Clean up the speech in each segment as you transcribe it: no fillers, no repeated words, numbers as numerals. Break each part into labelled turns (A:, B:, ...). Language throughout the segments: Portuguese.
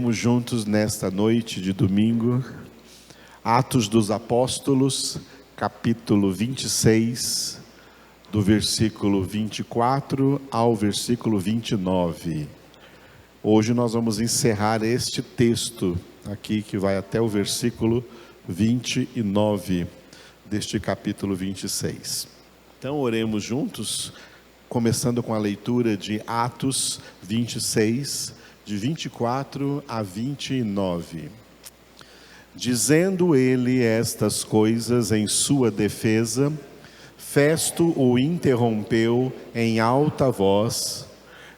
A: Oremos juntos nesta noite de domingo. Atos dos Apóstolos, capítulo 26, do versículo 24 ao versículo 29. Hoje nós vamos encerrar este texto aqui, que vai até o versículo 29 deste capítulo 26. Então oremos juntos, começando com a leitura de Atos 26, de 24 a 29. Dizendo ele estas coisas em sua defesa, Festo o interrompeu em alta voz: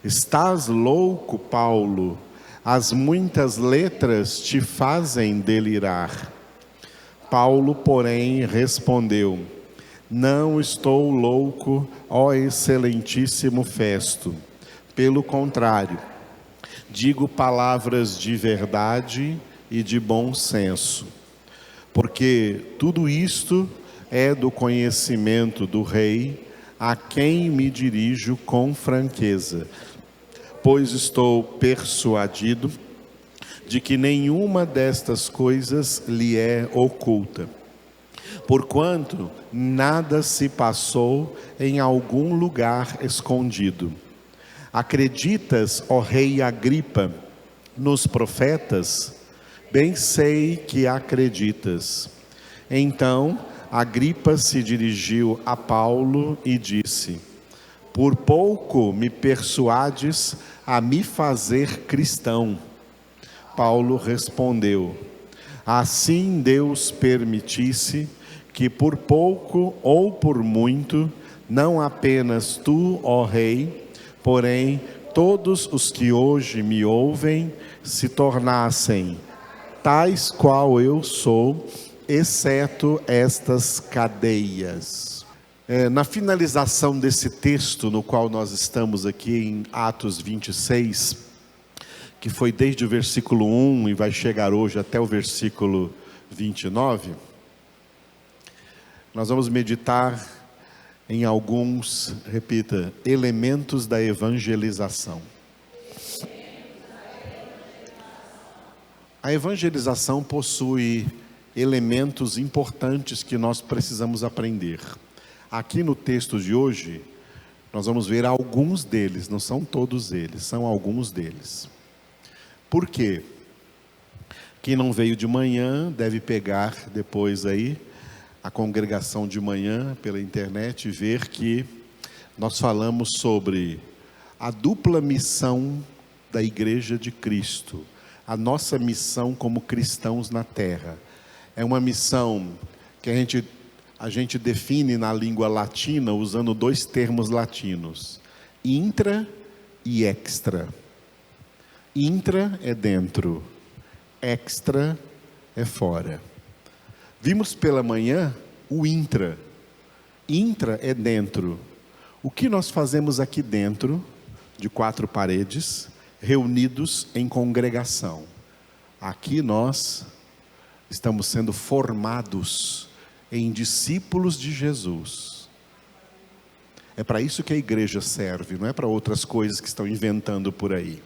A: Estás louco, Paulo? As muitas letras te fazem delirar. Paulo, porém, respondeu: Não estou louco, ó excelentíssimo Festo. Pelo contrário, digo palavras de verdade e de bom senso, porque tudo isto é do conhecimento do rei, a quem me dirijo com franqueza, pois estou persuadido de que nenhuma destas coisas lhe é oculta, porquanto nada se passou em algum lugar escondido. Acreditas, ó rei Agripa, nos profetas? Bem sei que acreditas. Então Agripa se dirigiu a Paulo e disse: Por pouco me persuades a me fazer cristão. Paulo respondeu: Assim Deus permitisse que por pouco ou por muito, não apenas tu, ó rei, porém todos os que hoje me ouvem se tornassem tais qual eu sou, exceto estas cadeias. Na finalização desse texto, no qual nós estamos aqui em Atos 26, que foi desde o versículo 1 e vai chegar hoje até o versículo 29, nós vamos meditar em alguns, repita, elementos da evangelização. A evangelização possui elementos importantes que nós precisamos aprender. Aqui no texto de hoje, nós vamos ver alguns deles, não são todos eles, são alguns deles. Por quê? Quem não veio de manhã deve pegar depois aí a congregação de manhã pela internet e ver que nós falamos sobre a dupla missão da Igreja de Cristo, a nossa missão como cristãos na terra. É uma missão que a gente define na língua latina usando dois termos latinos: intra e extra. Intra é dentro, extra é fora. Vimos pela manhã o intra. Intra é dentro. O que nós fazemos aqui dentro, de quatro paredes, reunidos em congregação? Aqui nós estamos sendo formados em discípulos de Jesus. É para isso que a igreja serve, não é para outras coisas que estão inventando por aí.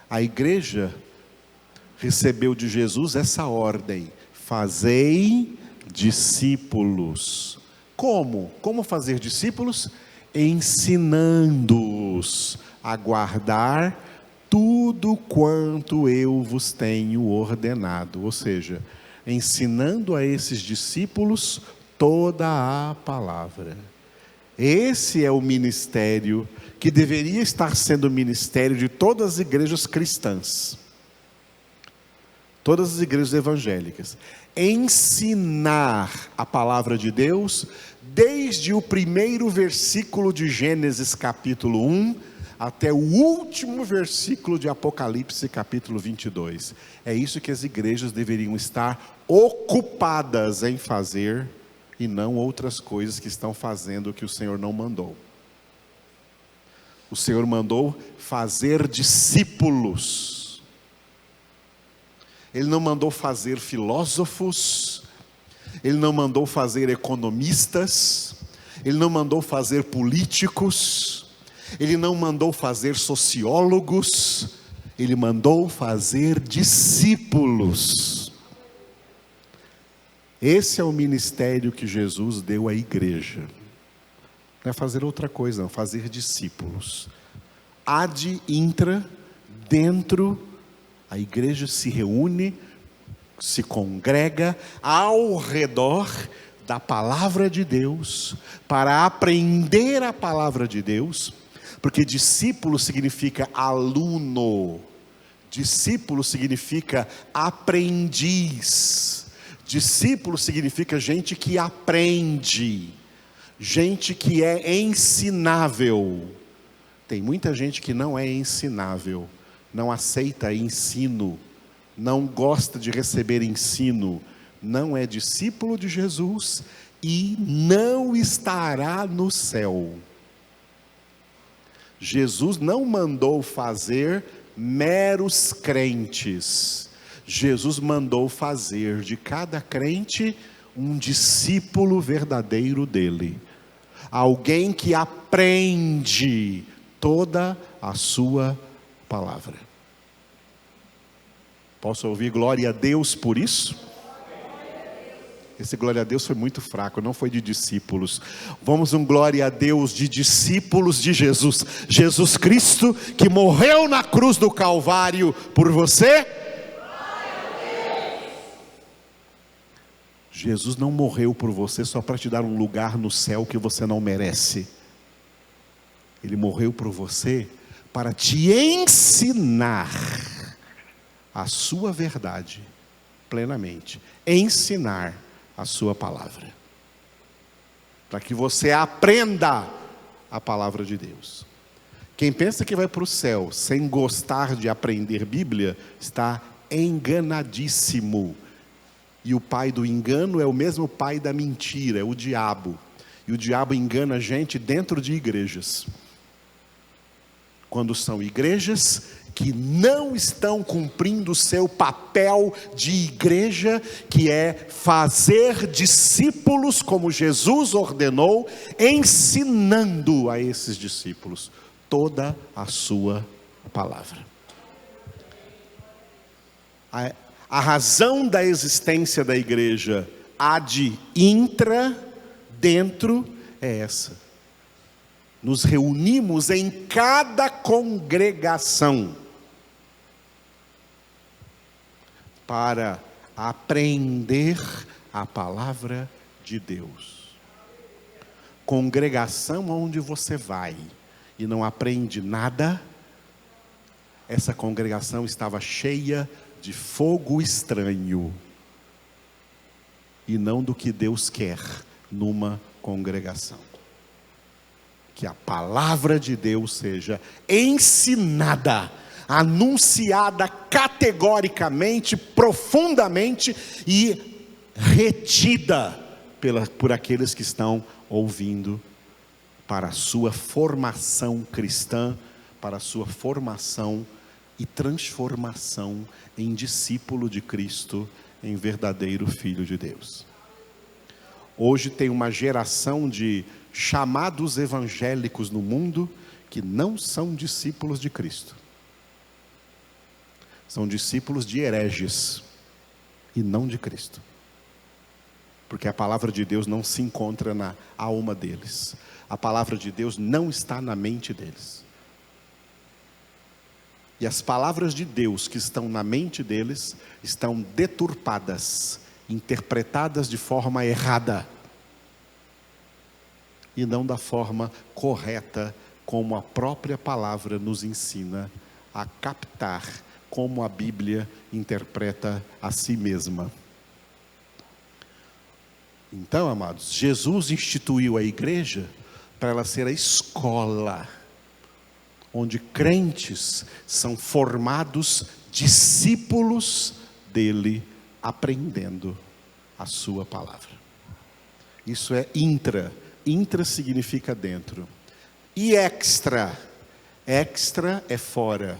A: A igreja recebeu de Jesus essa ordem: fazei discípulos. Como? Como fazer discípulos? Ensinando-os a guardar tudo quanto eu vos tenho ordenado. Ou seja, ensinando a esses discípulos toda a palavra. Esse é o ministério que deveria estar sendo o ministério de todas as igrejas cristãs. Todas as igrejas evangélicas. Ensinar a palavra de Deus, desde o primeiro versículo de Gênesis capítulo 1, até o último versículo de Apocalipse capítulo 22. É isso que as igrejas deveriam estar ocupadas em fazer, e não outras coisas que estão fazendo o que o Senhor não mandou. O Senhor mandou fazer discípulos. Ele não mandou fazer filósofos, Ele não mandou fazer economistas, Ele não mandou fazer políticos, Ele não mandou fazer sociólogos, Ele mandou fazer discípulos. Esse é o ministério que Jesus deu à igreja. Não é fazer outra coisa, não, fazer discípulos. Ad intra, dentro, a igreja se reúne, se congrega ao redor da palavra de Deus, para aprender a palavra de Deus, porque discípulo significa aluno, discípulo significa aprendiz, discípulo significa gente que aprende, gente que é ensinável. Tem muita gente que não é ensinável, não aceita ensino, não gosta de receber ensino, não é discípulo de Jesus e não estará no céu. Jesus não mandou fazer meros crentes, Jesus mandou fazer de cada crente um discípulo verdadeiro dele, alguém que aprende toda a sua palavra. Posso ouvir glória a Deus por isso? Esse glória a Deus foi muito fraco, não foi de discípulos. Vamos um glória a Deus de discípulos de Jesus. Jesus Cristo que morreu na cruz do Calvário por você. Jesus não morreu por você só para te dar um lugar no céu que você não merece. Ele morreu por você para te ensinar a sua verdade plenamente. Ensinar a sua palavra, para que você aprenda a palavra de Deus. Quem pensa que vai para o céu sem gostar de aprender Bíblia, está enganadíssimo. E o pai do engano é o mesmo pai da mentira, é o diabo. E o diabo engana a gente dentro de igrejas. Quando são igrejas que não estão cumprindo o seu papel de igreja, que é fazer discípulos como Jesus ordenou, ensinando a esses discípulos toda a sua palavra. A razão da existência da igreja ad intra, dentro, é essa. Nos reunimos em cada congregação para aprender a palavra de Deus. Congregação onde você vai e não aprende nada, essa congregação estava cheia de fogo estranho e não do que Deus quer numa congregação. Que a palavra de Deus seja ensinada, anunciada categoricamente, profundamente e retida por aqueles que estão ouvindo, para a sua formação cristã, para a sua formação e transformação em discípulo de Cristo, em verdadeiro filho de Deus. Hoje tem uma geração de chamados evangélicos no mundo que não são discípulos de Cristo. São discípulos de hereges e não de Cristo. Porque a palavra de Deus não se encontra na alma deles. A palavra de Deus não está na mente deles. E as palavras de Deus que estão na mente deles estão deturpadas, interpretadas de forma errada. E não da forma correta, como a própria palavra nos ensina a captar, como a Bíblia interpreta a si mesma. Então, amados, Jesus instituiu a igreja para ela ser a escola, onde crentes são formados discípulos dele, aprendendo a sua palavra. Isso é intra. Intra significa dentro. E extra. Extra é fora.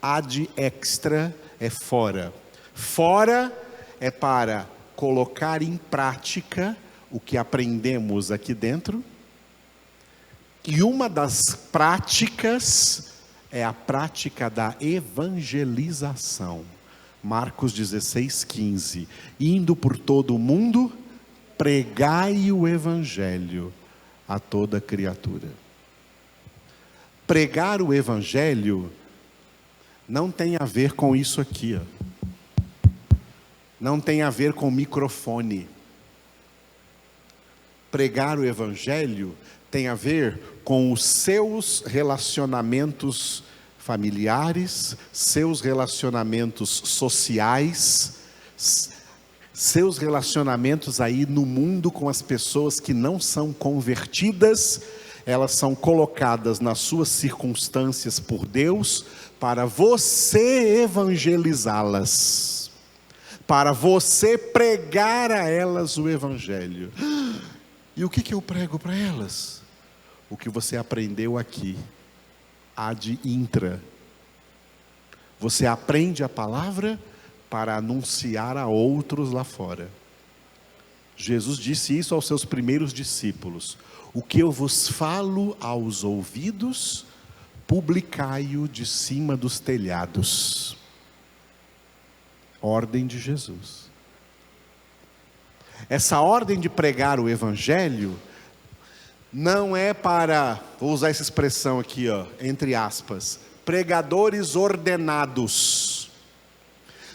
A: Ad extra é fora. Fora é para colocar em prática o que aprendemos aqui dentro. E uma das práticas é a prática da evangelização. Marcos 16:15. Indo por todo o mundo, pregai o evangelho a toda criatura. Pregar o evangelho não tem a ver com isso aqui, não tem a ver com microfone. Pregar o evangelho tem a ver com os seus relacionamentos familiares, seus relacionamentos sociais, seus relacionamentos aí no mundo com as pessoas que não são convertidas. Elas são colocadas nas suas circunstâncias por Deus para você evangelizá-las, para você pregar a elas o evangelho. E o que eu prego para elas? O que você aprendeu aqui, ad intra. Você aprende a palavra para anunciar a outros lá fora. Jesus disse isso aos seus primeiros discípulos: o que eu vos falo aos ouvidos, publicai-o de cima dos telhados. Ordem de Jesus. Essa ordem de pregar o evangelho não é para, vou usar essa expressão aqui, entre aspas, pregadores ordenados.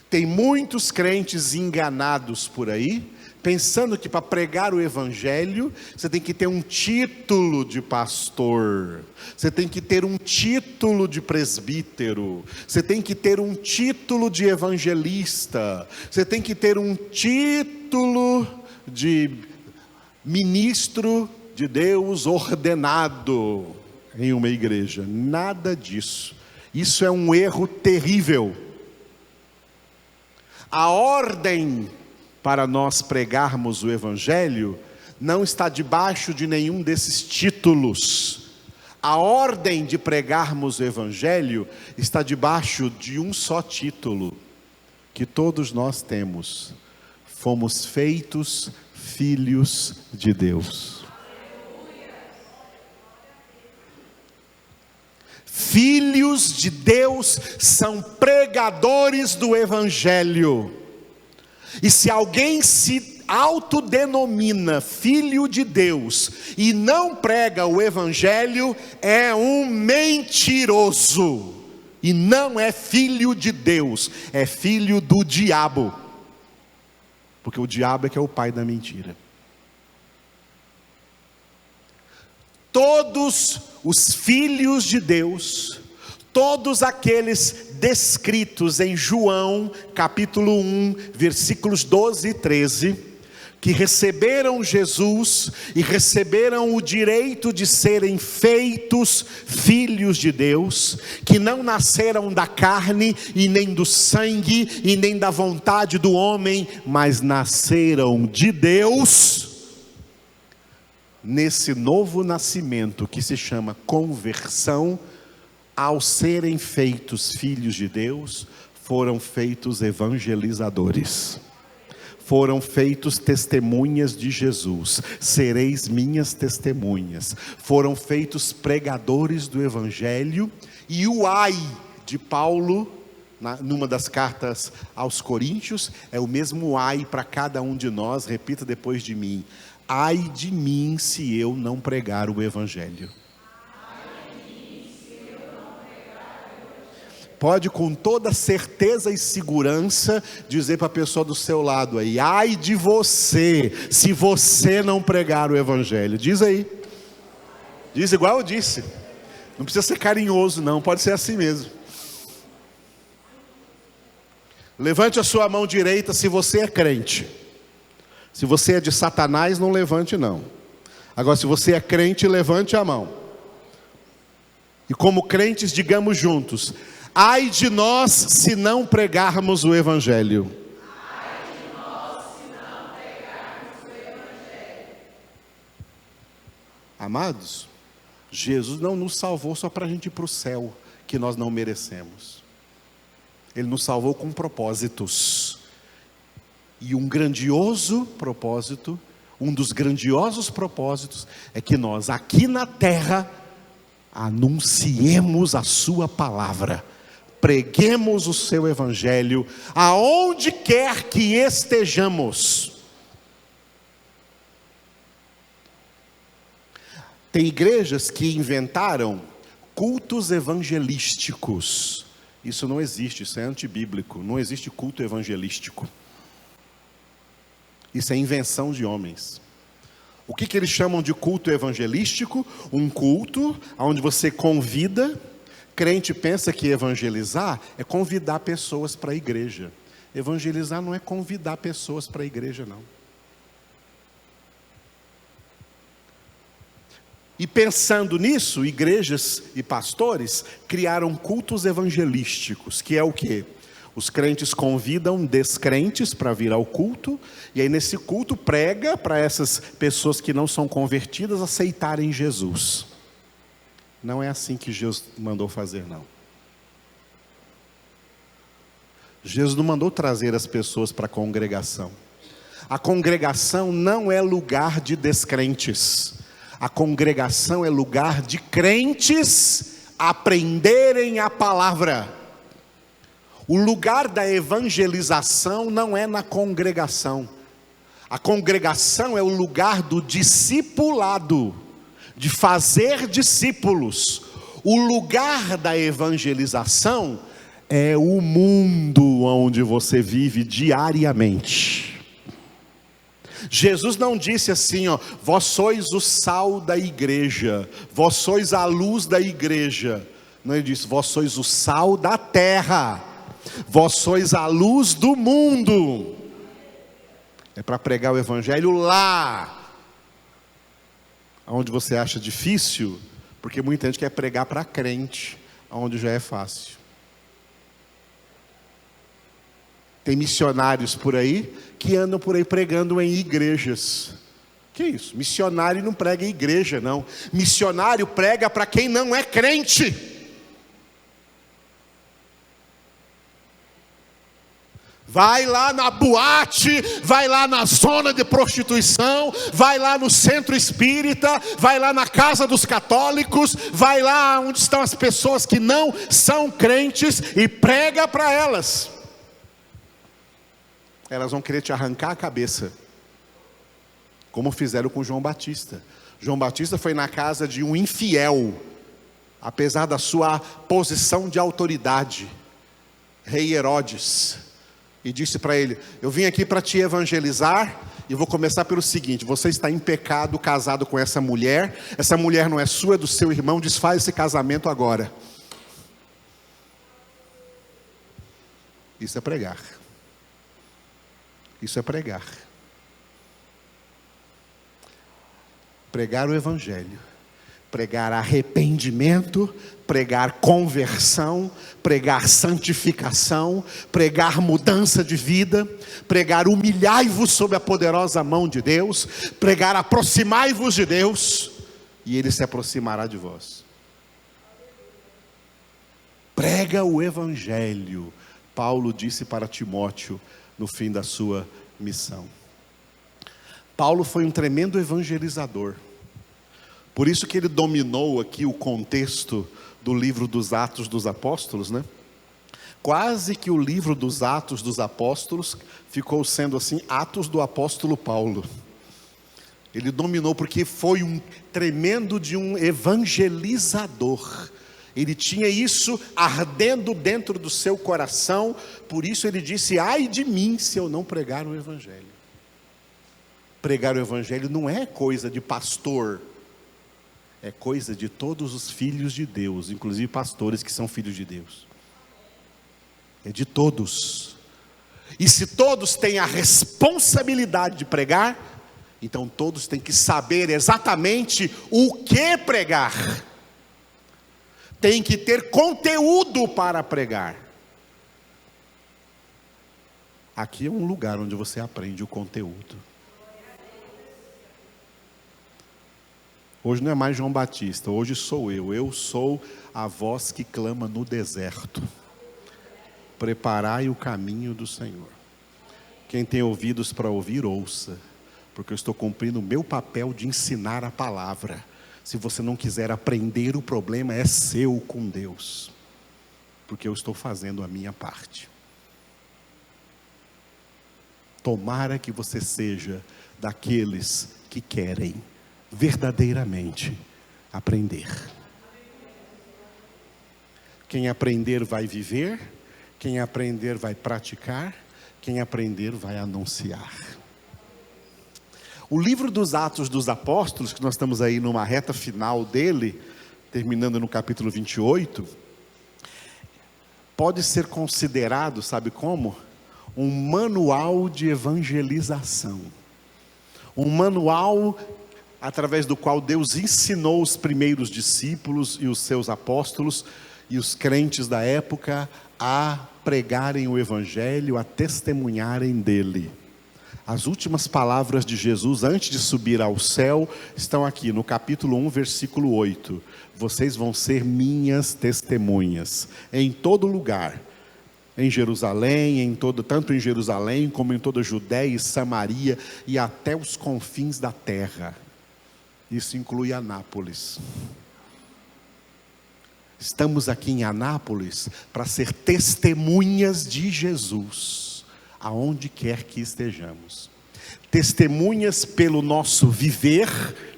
A: Tem muitos crentes enganados por aí, pensando que para pregar o evangelho, você tem que ter um título de pastor, você tem que ter um título de presbítero, você tem que ter um título de evangelista, você tem que ter um título de ministro de Deus ordenado em uma igreja. Nada disso. Isso é um erro terrível. A ordem para nós pregarmos o evangelho não está debaixo de nenhum desses títulos. A ordem de pregarmos o evangelho está debaixo de um só título, que todos nós temos: fomos feitos filhos de Deus. Filhos de Deus são pregadores do evangelho. E se alguém se autodenomina filho de Deus e não prega o evangelho, é um mentiroso. E não é filho de Deus, é filho do diabo. Porque o diabo é que é o pai da mentira. Todos os filhos de Deus, todos aqueles descritos em João, capítulo 1, versículos 12 e 13, que receberam Jesus e receberam o direito de serem feitos filhos de Deus, que não nasceram da carne e nem do sangue e nem da vontade do homem, mas nasceram de Deus. Nesse novo nascimento que se chama conversão, ao serem feitos filhos de Deus, foram feitos evangelizadores, foram feitos testemunhas de Jesus. Sereis minhas testemunhas. Foram feitos pregadores do evangelho. E o ai de Paulo, numa das cartas aos Coríntios, é o mesmo ai para cada um de nós. Repita depois de mim: ai de mim se eu não pregar o evangelho. Pode com toda certeza e segurança dizer para a pessoa do seu lado aí: ai de você, se você não pregar o evangelho. Diz aí. Diz igual eu disse. Não precisa ser carinhoso não, pode ser assim mesmo. Levante a sua mão direita se você é crente. Se você é de Satanás, não levante não. Agora, se você é crente, levante a mão. E como crentes, digamos juntos: ai de nós se não pregarmos o evangelho. Ai de nós se não pregarmos o evangelho. Amados, Jesus não nos salvou só para a gente ir para o céu, que nós não merecemos. Ele nos salvou com propósitos. E um grandioso propósito, um dos grandiosos propósitos, é que nós aqui na terra anunciemos a sua palavra, preguemos o seu evangelho, aonde quer que estejamos. Tem igrejas que inventaram cultos evangelísticos. Isso não existe, isso é antibíblico. Não existe culto evangelístico. Isso é invenção de homens. O que eles chamam de culto evangelístico? Um culto onde você convida. Crente pensa que evangelizar é convidar pessoas para a igreja. Evangelizar não é convidar pessoas para a igreja, não. E pensando nisso, igrejas e pastores criaram cultos evangelísticos, que é o quê? Os crentes convidam descrentes para vir ao culto, e aí nesse culto prega para essas pessoas que não são convertidas aceitarem Jesus. Não é assim que Jesus mandou fazer, não. Jesus não mandou trazer as pessoas para a congregação. A congregação não é lugar de descrentes. A congregação é lugar de crentes aprenderem a palavra. O lugar da evangelização não é na congregação. A congregação é o lugar do discipulado, de fazer discípulos. O lugar da evangelização é o mundo onde você vive diariamente. Jesus não disse assim, vós sois o sal da igreja, vós sois a luz da igreja. Não, ele disse, vós sois o sal da terra, vós sois a luz do mundo. É para pregar o evangelho lá, onde você acha difícil, porque muita gente quer pregar para crente, onde já é fácil. Tem missionários por aí que andam por aí pregando em igrejas. Que isso? Missionário não prega em igreja, não. Missionário prega para quem não é crente. Vai lá na boate, vai lá na zona de prostituição, vai lá no centro espírita, vai lá na casa dos católicos, vai lá onde estão as pessoas que não são crentes e prega para elas. Elas vão querer te arrancar a cabeça, como fizeram com João Batista. João Batista foi na casa de um infiel, apesar da sua posição de autoridade, rei Herodes, e disse para ele, eu vim aqui para te evangelizar, e vou começar pelo seguinte, você está em pecado casado com essa mulher não é sua, é do seu irmão, desfaz esse casamento agora. Isso é pregar. Isso é pregar. Pregar o evangelho, pregar arrependimento, pregar conversão, pregar santificação, pregar mudança de vida, pregar humilhai-vos sob a poderosa mão de Deus, pregar aproximai-vos de Deus, e Ele se aproximará de vós. Prega o evangelho, Paulo disse para Timóteo, no fim da sua missão. Paulo foi um tremendo evangelizador. Por isso que ele dominou aqui o contexto do livro dos Atos dos Apóstolos, né? Quase que o livro dos Atos dos Apóstolos ficou sendo assim, Atos do Apóstolo Paulo. Ele dominou porque foi um tremendo de um evangelizador. Ele tinha isso ardendo dentro do seu coração, por isso ele disse, ai de mim se eu não pregar o evangelho. Pregar o evangelho não é coisa de pastor, é coisa de todos os filhos de Deus, inclusive pastores que são filhos de Deus. É de todos. E se todos têm a responsabilidade de pregar, então todos têm que saber exatamente o que pregar. Tem que ter conteúdo para pregar. Aqui é um lugar onde você aprende o conteúdo. Hoje não é mais João Batista, hoje sou eu sou a voz que clama no deserto. Preparai o caminho do Senhor. Quem tem ouvidos para ouvir, ouça, porque eu estou cumprindo o meu papel de ensinar a palavra. Se você não quiser aprender, o problema é seu com Deus, porque eu estou fazendo a minha parte. Tomara que você seja daqueles que querem verdadeiramente aprender. Quem aprender vai viver, quem aprender vai praticar, quem aprender vai anunciar. O livro dos Atos dos Apóstolos, que nós estamos aí numa reta final dele, terminando no capítulo 28, pode ser considerado, sabe como? Um manual de evangelização. Um manual através do qual Deus ensinou os primeiros discípulos e os seus apóstolos e os crentes da época a pregarem o evangelho, a testemunharem dele. As últimas palavras de Jesus antes de subir ao céu estão aqui no capítulo 1, versículo 8. Vocês vão ser minhas testemunhas em todo lugar, em Jerusalém, tanto em Jerusalém como em toda a Judéia e Samaria e até os confins da terra. Isso inclui Anápolis. Estamos aqui em Anápolis para ser testemunhas de Jesus, aonde quer que estejamos. Testemunhas pelo nosso viver,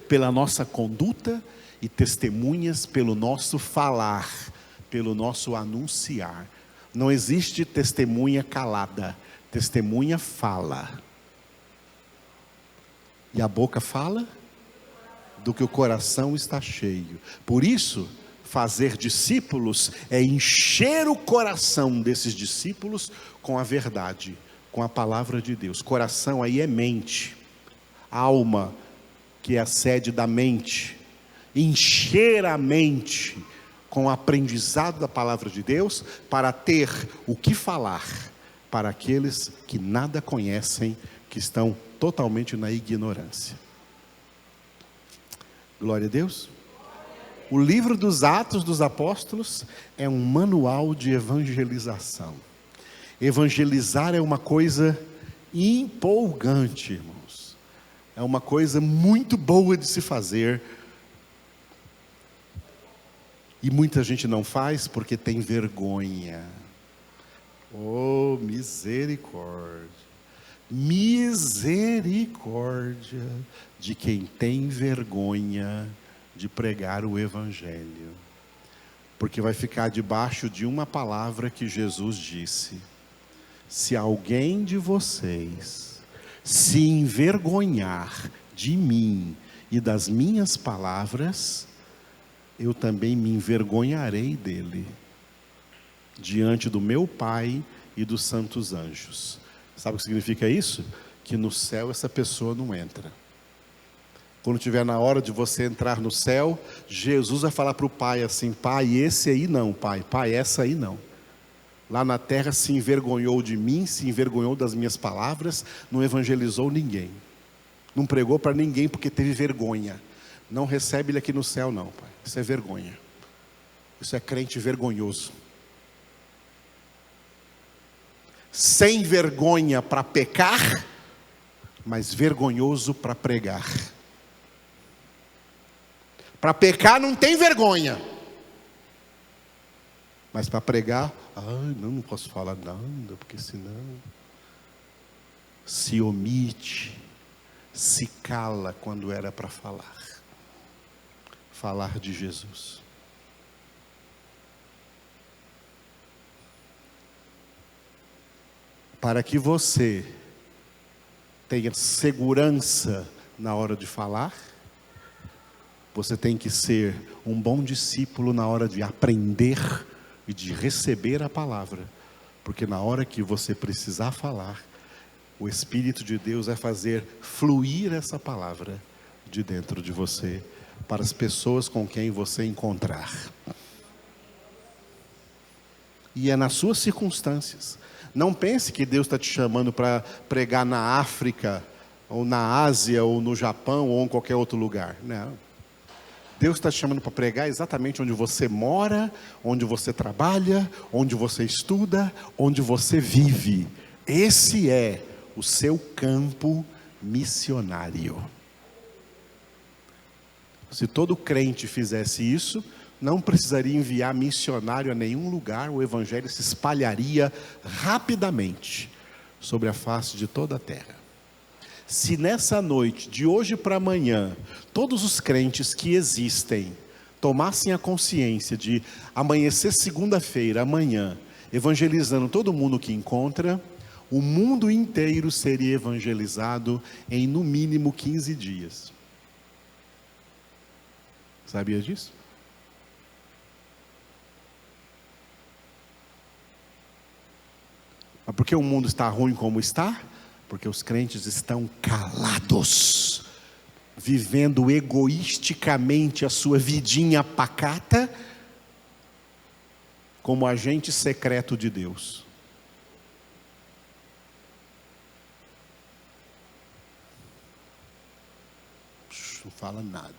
A: pela nossa conduta, e testemunhas pelo nosso falar, pelo nosso anunciar. Não existe testemunha calada, testemunha fala. E a boca fala do que o coração está cheio. Por isso, fazer discípulos é encher o coração desses discípulos com a verdade, com a palavra de Deus. Coração aí é mente, alma, que é a sede da mente. Encher a mente com o aprendizado da palavra de Deus, para ter o que falar para aqueles que nada conhecem, que estão totalmente na ignorância. Glória a Deus. O livro dos Atos dos Apóstolos é um manual de evangelização. Evangelizar é uma coisa empolgante, irmãos. É uma coisa muito boa de se fazer. E muita gente não faz porque tem vergonha. Oh, misericórdia. Misericórdia de quem tem vergonha de pregar o evangelho. Porque vai ficar debaixo de uma palavra que Jesus disse: se alguém de vocês se envergonhar de mim e das minhas palavras, eu também me envergonharei dele, diante do meu Pai e dos santos anjos. Sabe o que significa isso? Que no céu essa pessoa não entra. Quando estiver na hora de você entrar no céu, Jesus vai falar para o Pai assim: Pai, esse aí não, Pai, essa aí não. Lá na terra se envergonhou de mim, se envergonhou das minhas palavras, não evangelizou ninguém, não pregou para ninguém porque teve vergonha. Não recebe ele aqui no céu não, Pai. Isso é vergonha. Isso é crente vergonhoso. Sem vergonha para pecar, mas vergonhoso para pregar. Para pecar não tem vergonha, mas para pregar, não posso falar nada, porque senão se omite, se cala quando era para falar de Jesus. Para que você tenha segurança na hora de falar, você tem que ser um bom discípulo na hora de aprender e de receber a palavra, porque na hora que você precisar falar, o Espírito de Deus vai fazer fluir essa palavra de dentro de você, para as pessoas com quem você encontrar. E é nas suas circunstâncias. Não pense que Deus está te chamando para pregar na África, ou na Ásia, ou no Japão, ou em qualquer outro lugar. Não. Deus está te chamando para pregar exatamente onde você mora, onde você trabalha, onde você estuda, onde você vive. Esse é o seu campo missionário. Se todo crente fizesse isso, não precisaria enviar missionário a nenhum lugar, o evangelho se espalharia rapidamente sobre a face de toda a terra. Se nessa noite, de hoje para amanhã, todos os crentes que existem tomassem a consciência de amanhecer segunda-feira, amanhã, evangelizando todo mundo que encontra, o mundo inteiro seria evangelizado em no mínimo 15 dias. Sabia disso? Mas por que o mundo está ruim como está? Porque os crentes estão calados, vivendo egoisticamente a sua vidinha pacata, como agente secreto de Deus. Não fala nada.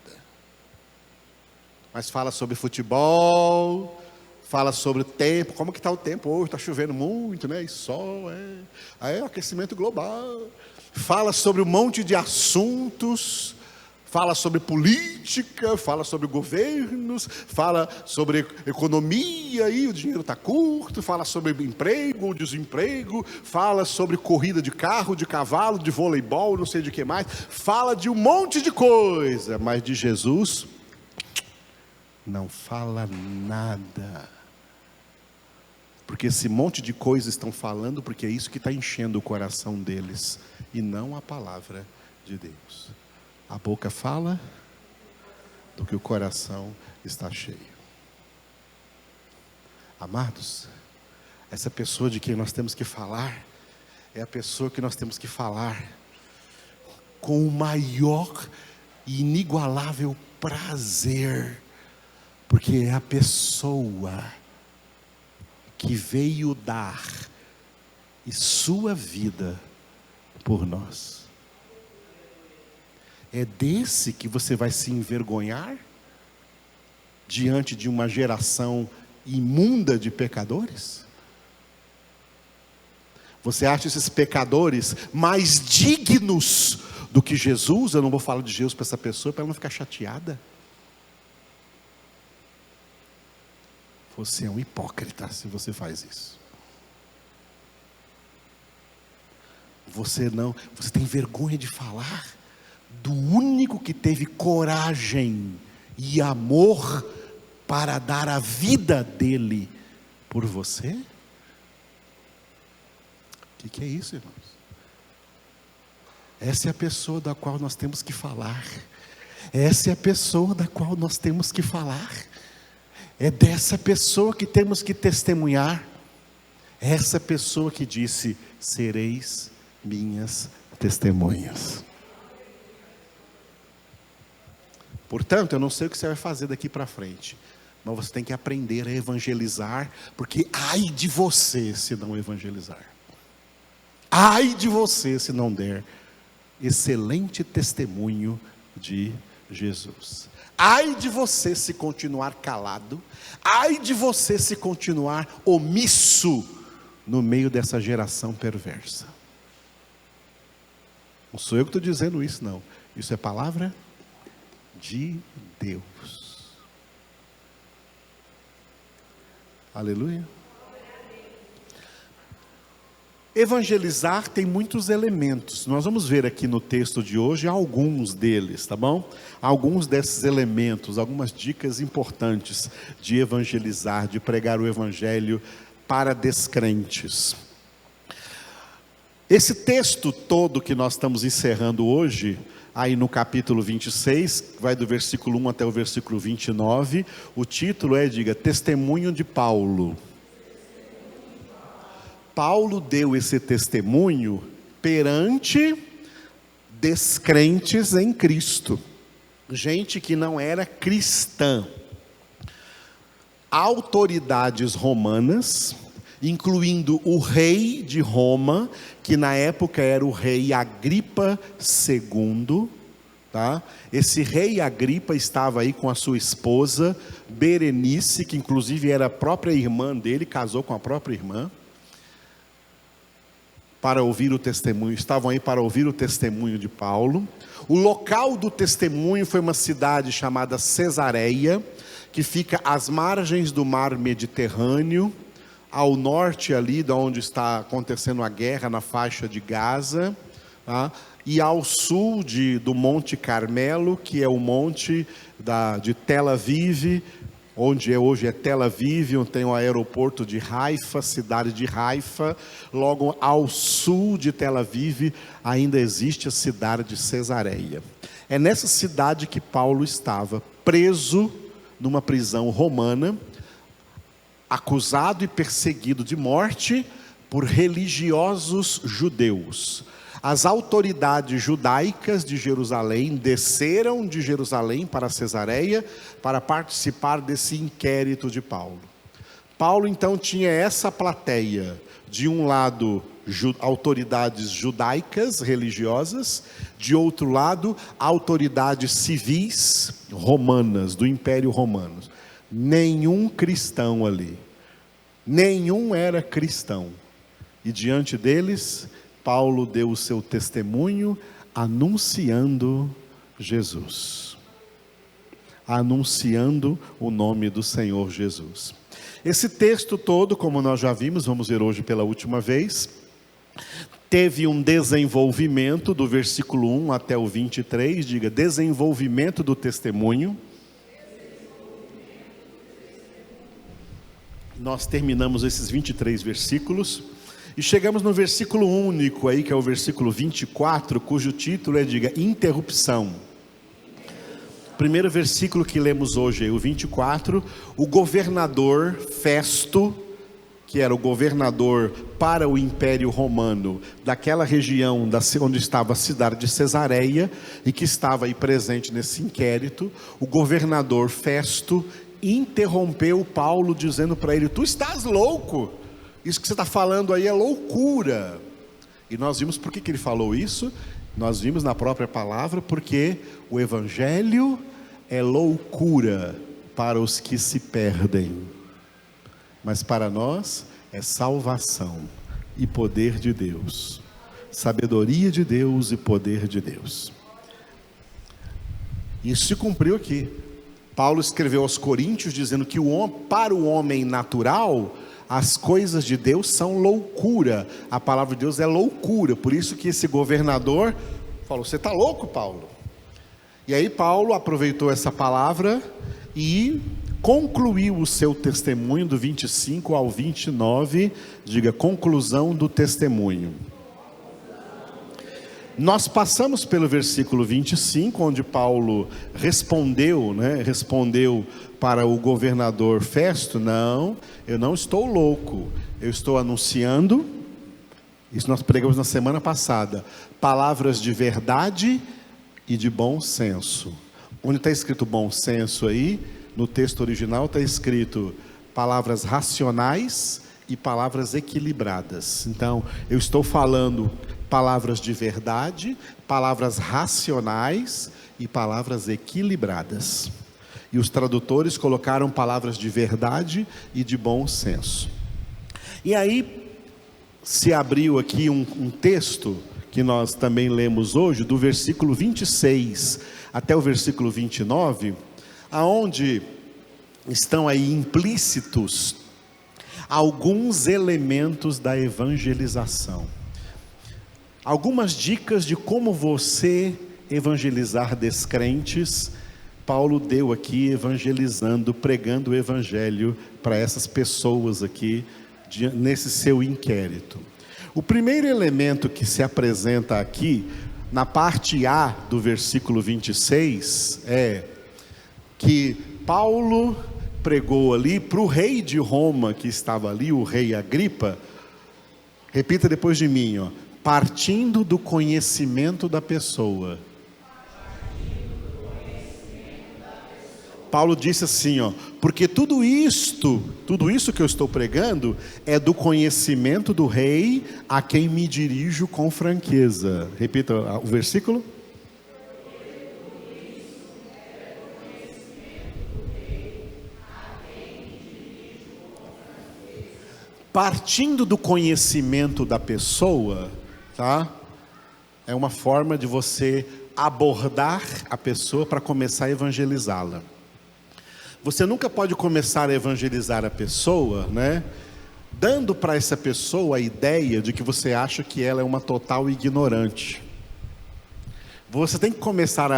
A: Mas fala sobre futebol, fala sobre o tempo. Como que está o tempo hoje? Está chovendo muito, né? E sol, aí é aquecimento global. Fala sobre um monte de assuntos. Fala sobre política, fala sobre governos, fala sobre economia, e o dinheiro está curto, fala sobre emprego ou desemprego, fala sobre corrida de carro, de cavalo, de voleibol, não sei de que mais, fala de um monte de coisa, mas de Jesus não fala nada. Porque esse monte de coisas estão falando, porque é isso que está enchendo o coração deles, e não a palavra de Deus. A boca fala do que o coração está cheio. Amados, essa pessoa de quem nós temos que falar, é a pessoa que nós temos que falar com o maior e inigualável prazer, porque é a pessoa que veio dar e sua vida por nós. É desse que você vai se envergonhar diante de uma geração imunda de pecadores? Você acha esses pecadores mais dignos do que Jesus? Eu não vou falar de Jesus para essa pessoa, para ela não ficar chateada. Você é um hipócrita se você faz isso. Você tem vergonha de falar do único que teve coragem e amor para dar a vida dele por você? O que é isso, irmãos? Essa é a pessoa da qual nós temos que falar. Essa é a pessoa da qual nós temos que falar. É dessa pessoa que temos que testemunhar. Essa pessoa que disse: sereis minhas testemunhas. Portanto, eu não sei o que você vai fazer daqui para frente, mas você tem que aprender a evangelizar, porque ai de você se não evangelizar. Ai de você se não der excelente testemunho de Jesus. Ai de você se continuar calado. Ai de você se continuar omisso no meio dessa geração perversa. Não sou eu que estou dizendo isso, não. Isso é palavra de Deus. Aleluia. Evangelizar tem muitos elementos. Nós vamos ver aqui no texto de hoje alguns deles, tá bom? Alguns desses elementos, algumas dicas importantes de evangelizar, de pregar o evangelho para descrentes. Esse texto todo que nós estamos encerrando hoje, aí no capítulo 26, vai do versículo 1 até o versículo 29, o título diga, Testemunho de Paulo. Paulo deu esse testemunho perante descrentes em Cristo, gente que não era cristã, autoridades romanas, incluindo o rei de Roma, que na época era o rei Agripa II, tá? Esse rei Agripa estava aí com a sua esposa Berenice, que inclusive era a própria irmã dele, casou com a própria irmã. para ouvir o testemunho, estavam aí para ouvir o testemunho de Paulo. O local do testemunho foi uma cidade chamada Cesareia, que fica às margens do mar Mediterrâneo, ao norte ali de onde está acontecendo a guerra, na faixa de Gaza, tá? E ao sul do Monte Carmelo, que é o monte de Tel Aviv, onde hoje é Tel Aviv, onde tem o aeroporto de Haifa, cidade de Haifa. Logo ao sul de Tel Aviv ainda existe a cidade de Cesareia. É nessa cidade que Paulo estava preso numa prisão romana, acusado e perseguido de morte por religiosos judeus. As autoridades judaicas de Jerusalém desceram de Jerusalém para Cesareia para participar desse inquérito de Paulo. Paulo então tinha essa plateia, de um lado autoridades judaicas, religiosas, de outro lado autoridades civis romanas, do Império Romano. Nenhum cristão ali, nenhum era cristão, e diante deles Paulo deu o seu testemunho anunciando Jesus, anunciando o nome do Senhor Jesus. Esse texto todo, como nós já vimos, vamos ver hoje pela última vez, teve um desenvolvimento do versículo 1 até o 23, diga, desenvolvimento do testemunho. Nós terminamos esses 23 versículos e chegamos no versículo único aí, que é o versículo 24, cujo título é, diga, interrupção. Primeiro versículo que lemos hoje aí, o 24, o governador Festo, que era o governador para o Império Romano, daquela região onde estava a cidade de Cesareia, e que estava aí presente nesse inquérito, o governador Festo interrompeu Paulo dizendo para ele, tu estás louco, isso que você está falando aí é loucura. E nós vimos por que ele falou isso, nós vimos na própria palavra, porque o Evangelho é loucura para os que se perdem, mas para nós é salvação e poder de Deus, sabedoria de Deus e poder de Deus. Isso se cumpriu aqui. Paulo escreveu aos Coríntios dizendo que para o homem natural, as coisas de Deus são loucura, a palavra de Deus é loucura, por isso que esse governador falou, você está louco, Paulo? E aí Paulo aproveitou essa palavra e concluiu o seu testemunho do 25 ao 29, diga, conclusão do testemunho. Nós passamos pelo versículo 25, onde Paulo respondeu para o governador Festo, não, eu não estou louco, eu estou anunciando, isso nós pregamos na semana passada, palavras de verdade e de bom senso. Onde está escrito bom senso aí, no texto original está escrito palavras racionais e palavras equilibradas. Então, eu estou falando palavras de verdade, palavras racionais e palavras equilibradas. E os tradutores colocaram palavras de verdade e de bom senso. E aí se abriu aqui um texto que nós também lemos hoje, do versículo 26 até o versículo 29, aonde estão aí implícitos alguns elementos da evangelização. Algumas dicas de como você evangelizar descrentes, Paulo deu aqui evangelizando, pregando o evangelho para essas pessoas aqui, nesse seu inquérito. O primeiro elemento que se apresenta aqui, na parte A do versículo 26, é que Paulo pregou ali para o rei de Roma que estava ali, o rei Agripa, repita depois de mim, ó, partindo do conhecimento da pessoa. Paulo disse assim, ó, porque tudo isto que eu estou pregando é do conhecimento do rei a quem me dirijo com franqueza. Repita o versículo. partindo do conhecimento da pessoa, tá? É uma forma de você abordar a pessoa para começar a evangelizá-la. Você nunca pode começar a evangelizar a pessoa, né, dando para essa pessoa a ideia de que você acha que ela é uma total ignorante. Você tem que começar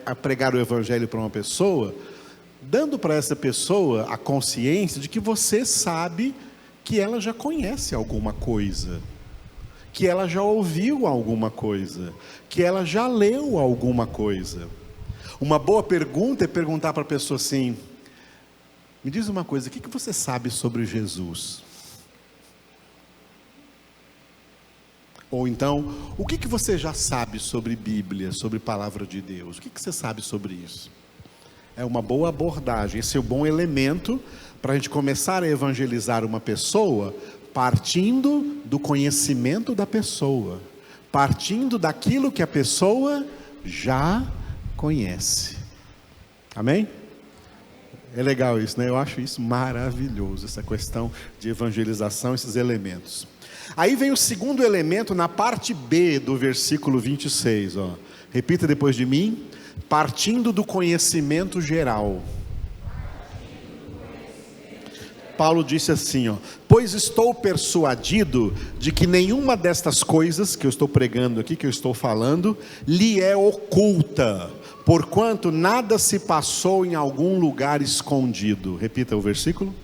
A: a pregar o evangelho para uma pessoa, dando para essa pessoa a consciência de que você sabe que ela já conhece alguma coisa, que ela já ouviu alguma coisa, que ela já leu alguma coisa. Uma boa pergunta é perguntar para a pessoa assim: me diz uma coisa, o que você sabe sobre Jesus? Ou então, o que você já sabe sobre Bíblia, sobre Palavra de Deus? O que você sabe sobre isso? É uma boa abordagem, esse é um bom elemento para a gente começar a evangelizar uma pessoa, partindo do conhecimento da pessoa, partindo daquilo que a pessoa já conhece. Amém? É legal isso, né? Eu acho isso maravilhoso, essa questão de evangelização, esses elementos. Aí vem o segundo elemento na parte B do versículo 26, ó. Repita depois de mim: partindo do conhecimento geral. Paulo disse assim, ó: pois estou persuadido de que nenhuma destas coisas que eu estou pregando aqui, que eu estou falando, lhe é oculta, porquanto nada se passou em algum lugar escondido. Repita o versículo.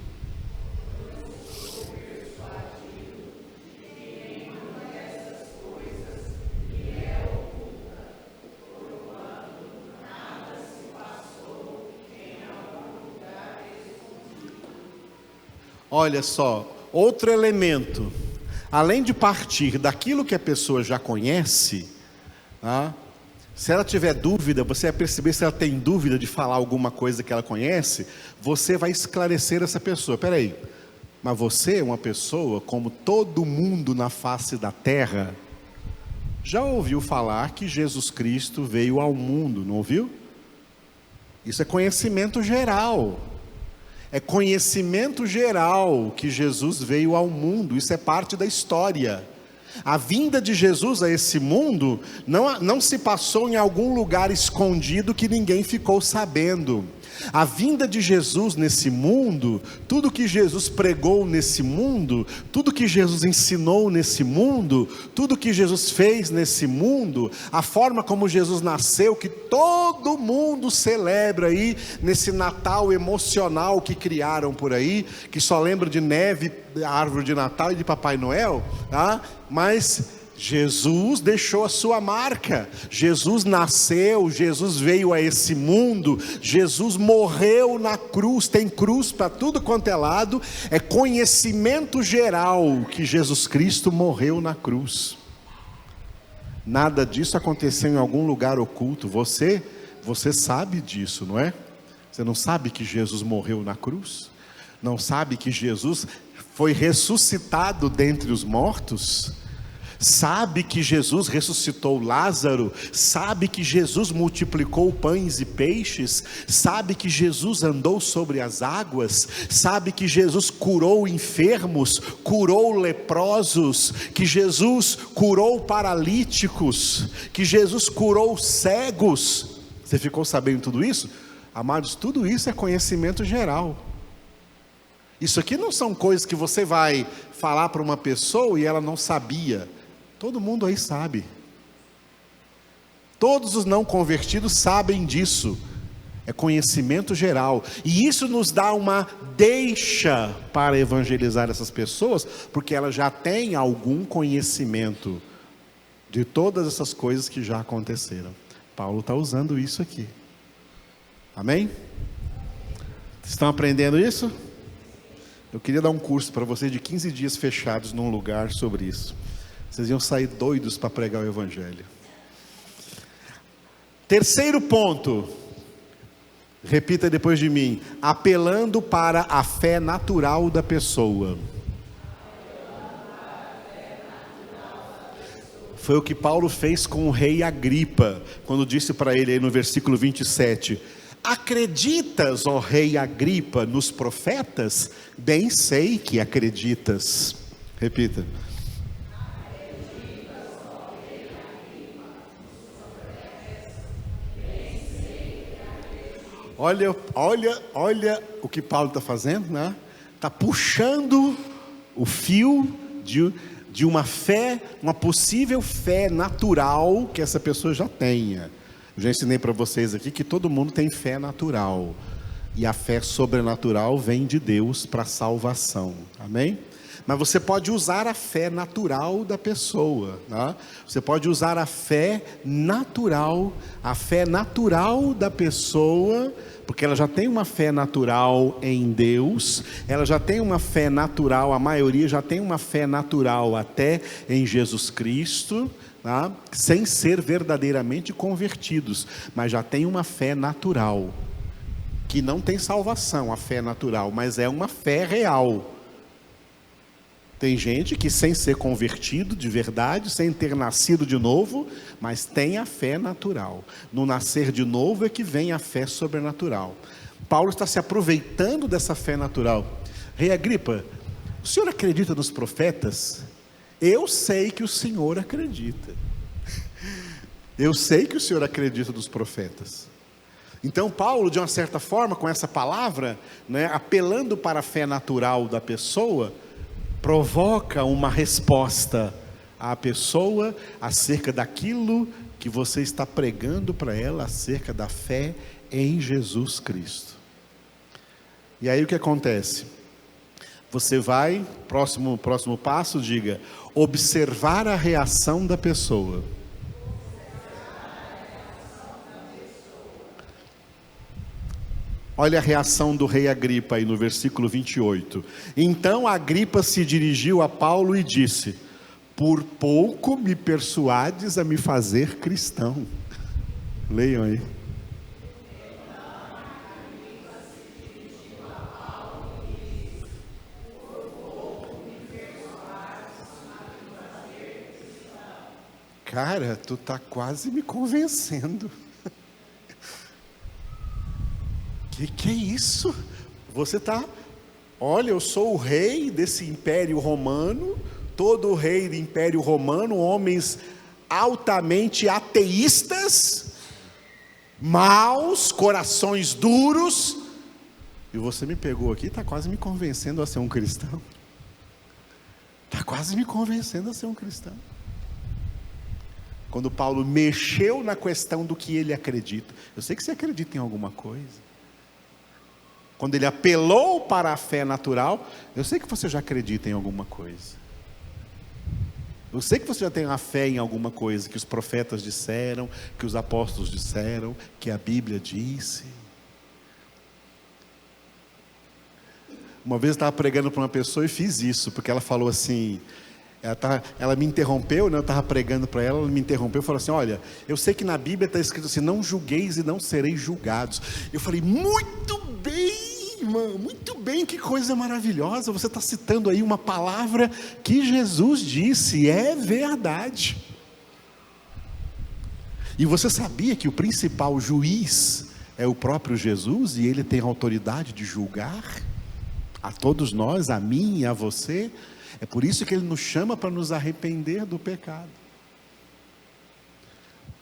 A: Olha só, outro elemento, além de partir daquilo que a pessoa já conhece, tá? Se ela tiver dúvida, você vai perceber se ela tem dúvida de falar alguma coisa que ela conhece, você vai esclarecer essa pessoa. Espera aí, mas você é uma pessoa como todo mundo na face da terra, já ouviu falar que Jesus Cristo veio ao mundo, não ouviu? Isso é conhecimento geral. É conhecimento geral que Jesus veio ao mundo, isso é parte da história. A vinda de Jesus a esse mundo não se passou em algum lugar escondido que ninguém ficou sabendo. A vinda de Jesus nesse mundo, tudo que Jesus pregou nesse mundo, tudo que Jesus ensinou nesse mundo, tudo que Jesus fez nesse mundo, a forma como Jesus nasceu, que todo mundo celebra aí, nesse Natal emocional que criaram por aí, que só lembra de neve, árvore de Natal e de Papai Noel, tá? Mas Jesus deixou a sua marca, Jesus nasceu, Jesus veio a esse mundo, Jesus morreu na cruz, tem cruz para tudo quanto é lado, é conhecimento geral que Jesus Cristo morreu na cruz. Nada disso aconteceu em algum lugar oculto, você sabe disso, não é? Você não sabe que Jesus morreu na cruz? Não sabe que Jesus foi ressuscitado dentre os mortos? Sabe que Jesus ressuscitou Lázaro? Sabe que Jesus multiplicou pães e peixes? Sabe que Jesus andou sobre as águas? Sabe que Jesus curou enfermos, curou leprosos, que Jesus curou paralíticos, que Jesus curou cegos? Você ficou sabendo tudo isso? Amados, tudo isso é conhecimento geral. Isso aqui não são coisas que você vai falar para uma pessoa e ela não sabia. Todo mundo aí sabe. Todos os não convertidos sabem disso. É conhecimento geral. E isso nos dá uma deixa para evangelizar essas pessoas, porque elas já têm algum conhecimento de todas essas coisas que já aconteceram. Paulo está usando isso aqui. Amém? Estão aprendendo isso? Eu queria dar um curso para vocês de 15 dias fechados num lugar sobre isso. Vocês iam sair doidos para pregar o evangelho. Terceiro ponto, repita depois de mim: apelando para a fé natural da pessoa. Foi o que Paulo fez com o rei Agripa, quando disse para ele aí no versículo 27, acreditas, ó rei Agripa, nos profetas? Bem sei que acreditas. Repita. Olha o que Paulo está fazendo, né? Está puxando o fio de uma fé, uma possível fé natural que essa pessoa já tenha. Eu já ensinei para vocês aqui que todo mundo tem fé natural. E a fé sobrenatural vem de Deus para a salvação. Amém? Mas você pode usar a fé natural da pessoa, né? Você pode usar a fé natural da pessoa, porque ela já tem uma fé natural em Deus, ela já tem uma fé natural, a maioria já tem uma fé natural até em Jesus Cristo, né? Sem ser verdadeiramente convertidos, mas já tem uma fé natural, que não tem salvação, a fé natural, mas é uma fé real. Tem gente que sem ser convertido de verdade, sem ter nascido de novo, mas tem a fé natural. No nascer de novo é que vem a fé sobrenatural. Paulo está se aproveitando dessa fé natural. Rei Agripa, o senhor acredita nos profetas? Eu sei que o senhor acredita. Eu sei que o senhor acredita nos profetas. Então Paulo, de uma certa forma, com essa palavra, né, apelando para a fé natural da pessoa, provoca uma resposta à pessoa acerca daquilo que você está pregando para ela, acerca da fé em Jesus Cristo. E aí o que acontece? Você vai, próximo passo, diga, observar a reação da pessoa. Olha a reação do rei Agripa aí no versículo 28. Então Agripa se dirigiu a Paulo e disse: por pouco me persuades a me fazer cristão. Leiam aí. Cara, tu tá quase me convencendo. Que é isso? Você está, olha, eu sou o rei desse império romano, todo o rei do império romano, homens altamente ateístas, maus, corações duros, e você me pegou aqui, está quase me convencendo a ser um cristão. Está quase me convencendo a ser um cristão. Quando Paulo mexeu na questão do que ele acredita, eu sei que você acredita em alguma coisa. Quando ele apelou para a fé natural, eu sei que você já acredita em alguma coisa. Eu sei que você já tem uma fé em alguma coisa que os profetas disseram, que os apóstolos disseram, que a Bíblia disse. Uma vez eu estava pregando para uma pessoa e fiz isso, porque ela falou assim, ela me interrompeu, né? Eu estava pregando para ela, ela me interrompeu e falou assim: olha, eu sei que na Bíblia está escrito assim, não julgueis e não sereis julgados. Eu falei, muito bem, irmão, muito bem, que coisa maravilhosa, você está citando aí uma palavra que Jesus disse, é verdade. E você sabia que o principal juiz é o próprio Jesus, e ele tem autoridade de julgar a todos nós, a mim e a você? É por isso que ele nos chama para nos arrepender do pecado.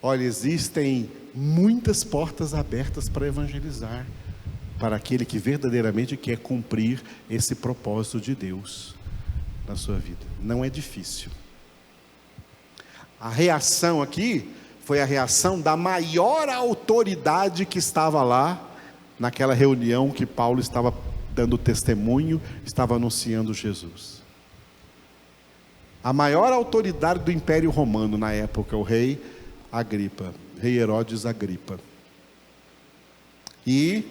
A: Olha, existem muitas portas abertas para evangelizar, para aquele que verdadeiramente quer cumprir esse propósito de Deus na sua vida. Não é difícil. A reação aqui foi a reação da maior autoridade que estava lá, naquela reunião que Paulo estava dando testemunho, estava anunciando Jesus. A maior autoridade do Império Romano na época, o rei Agripa, rei Herodes Agripa. E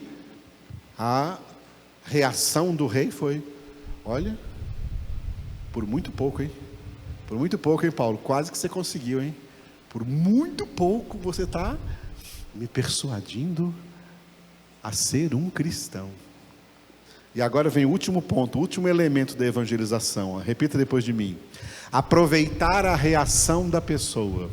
A: a reação do rei foi: olha, por muito pouco, hein? Por muito pouco, hein, Paulo? Quase que você conseguiu, hein? Por muito pouco você está me persuadindo a ser um cristão. E agora vem o último ponto, o último elemento da evangelização. Repita depois de mim. Aproveitar a reação da pessoa.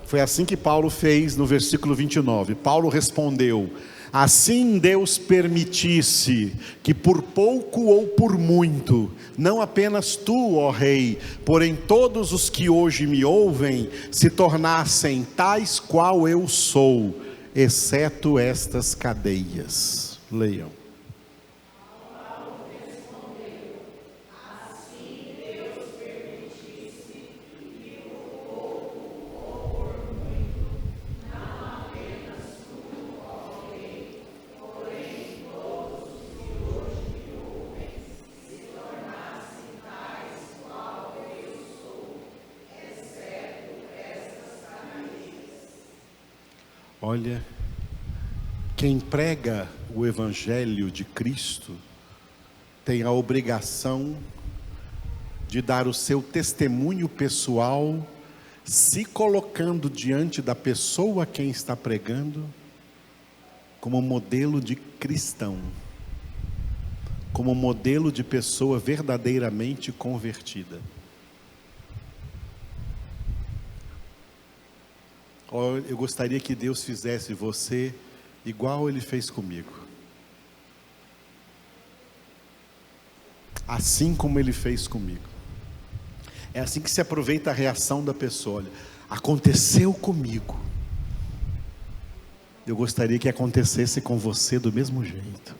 A: Foi assim que Paulo fez no versículo 29. Paulo respondeu: assim Deus permitisse que por pouco ou por muito, não apenas tu, ó rei, porém todos os que hoje me ouvem, se tornassem tais qual eu sou, exceto estas cadeias. Leiam. Olha, quem prega o Evangelho de Cristo tem a obrigação de dar o seu testemunho pessoal, se colocando diante da pessoa a quem está pregando, como modelo de cristão, como modelo de pessoa verdadeiramente convertida. Eu gostaria que Deus fizesse você igual Ele fez comigo, assim como Ele fez comigo. É assim que se aproveita a reação da pessoa. Olha, aconteceu comigo, eu gostaria que acontecesse com você do mesmo jeito,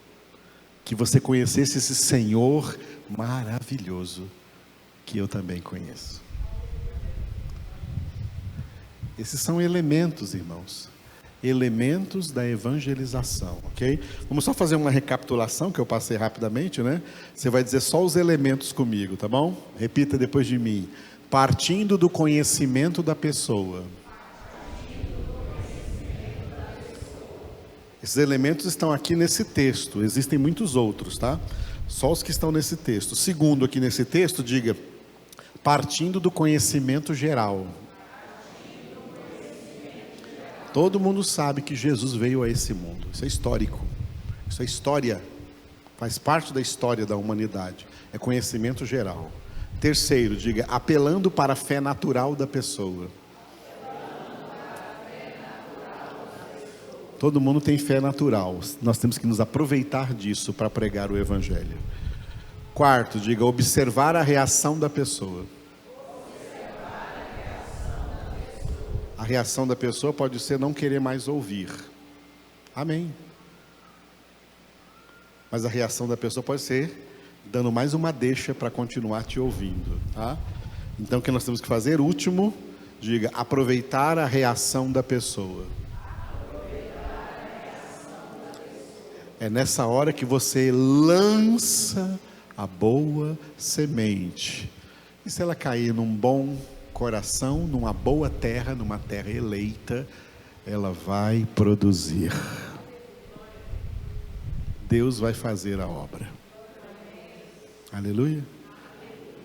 A: que você conhecesse esse Senhor maravilhoso, que eu também conheço. Esses são elementos, irmãos, elementos da evangelização, ok? Vamos só fazer uma recapitulação, que eu passei rapidamente, né? Você vai dizer só os elementos comigo, tá bom? Repita depois de mim. Partindo do conhecimento da pessoa. Esses elementos estão aqui nesse texto, existem muitos outros, tá? Só os que estão nesse texto. Segundo, aqui nesse texto, diga, partindo do conhecimento geral. Todo mundo sabe que Jesus veio a esse mundo. Isso é histórico. Isso é história. Faz parte da história da humanidade. É conhecimento geral. Terceiro, diga, apelando para a fé natural da pessoa. Todo mundo tem fé natural. Nós temos que nos aproveitar disso para pregar o Evangelho. Quarto, diga, observar a reação da pessoa. A reação da pessoa pode ser não querer mais ouvir. Amém. Mas a reação da pessoa pode ser dando mais uma deixa para continuar te ouvindo, tá? Então o que nós temos que fazer? Último, diga, aproveitar a reação da pessoa. É nessa hora que você lança a boa semente. E se ela cair num bom coração, numa boa terra, numa terra eleita, ela vai produzir. Deus vai fazer a obra. Aleluia.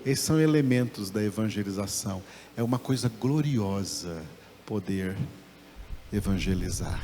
A: Esses são elementos da evangelização. É uma coisa gloriosa poder evangelizar.